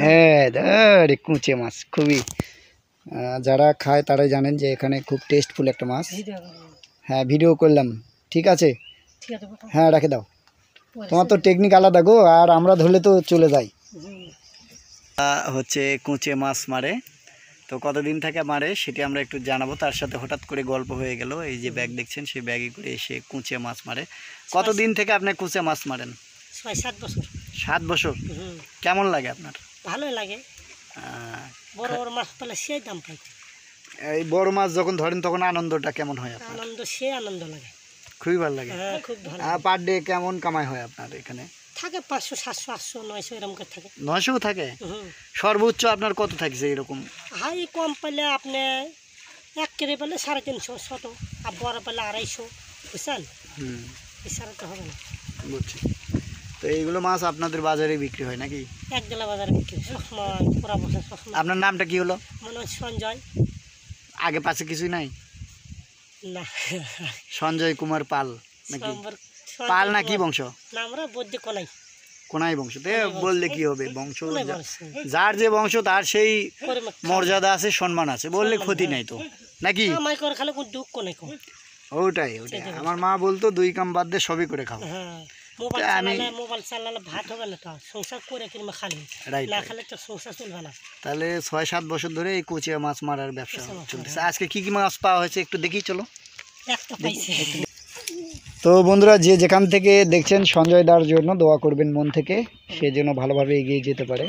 হ্যাঁ আরে কুঁচে মাছ খুবই যারা খায় তারাই জানেন যে এখানে খুব টেস্টফুল একটা মাছ। হ্যাঁ ভিডিও করলাম, ঠিক আছে, হ্যাঁ রেখে দাও, তোমার তো টেকনিক আলাদা গো, আর আমরা ধরলে তো চলে যাই। হচ্ছে কুঁচে মাছ মারে, তো কতদিন থেকে মারে সেটি আমরা একটু জানাবো। তার সাথে হঠাৎ করে গল্প হয়ে গেল, এই যে ব্যাগ দেখছেন সেই ব্যাগে করে এসে কুঁচে মাছ মারে। কতদিন থেকে আপনি কুঁচে মাছ মারেন? ৬-৭ বছর। 7 বছর। কেমন লাগে আপনার? ভালোই লাগে, বড় বড় মাছ পেলে সেই দাম পাই। এই বড় মাছ যখন ধরেন তখন আনন্দটা কেমন হয় আপনার? আনন্দ, সে আনন্দ লাগে, খুবই ভালো লাগে। হ্যাঁ খুব ভালো। পার ডে কেমন কামাই হয় আপনার এখানে? থাকে 500, 700, 800, 900 এরকম করে থাকে। 900 থাকে? সর্বোচ্চ আপনার কত থাকছে এরকম? হাই কম পেলে আপনি 1 কেজি পেলে 350 ছোট, আর বড় পেলে 250, বুঝছেন? এছাড়া তো হবে না। বুঝছি। তো এইগুলো মাছ আপনাদের বাজারে বিক্রি হয় নাকি? এক জেলা বাজারে বিক্রি সবসময়, পুরা বছর সবসময়। আপনার নামটা কি হলো? মনে হয় সঞ্জয়। আগে পাশে কিছুই নাই? না, সঞ্জয় কুমার পাল নাকি? পাল না কি বংশ? না, আমরা বৈদ্য কোনাই। কোনাই বংশ। তো বললে কি হবে, বংশ যার যে বংশ তার সেই মর্যাদা আছে, সম্মান আছে, বললে ক্ষতি নাই তো নাকি? আমায় করে খালে কোনো দুঃখ নেই। ওটাই ওটাই আমার মা বলতো, 2 কাম বাদ দিয়ে সবই করে খাও। হ্যাঁ, মোবাইল চালালে ভাত হবে না, তো সংসার করে কিংবা খালি না খেলে তো সংসার চলবে না। তাহলে 6-7 বছর ধরে এই কুচিয়া মাছ মারার ব্যবসা চলতেছে। আজকে কি কি মাছ পাওয়া হয়েছে একটু দেখি চলো। একটা পাইছে। তো বন্ধুরা, যে যেখান থেকে দেখছেন সঞ্জয় দার জন্য দোয়া করবেন মন থেকে, সে যেন ভালোভাবে এগিয়ে যেতে পারে।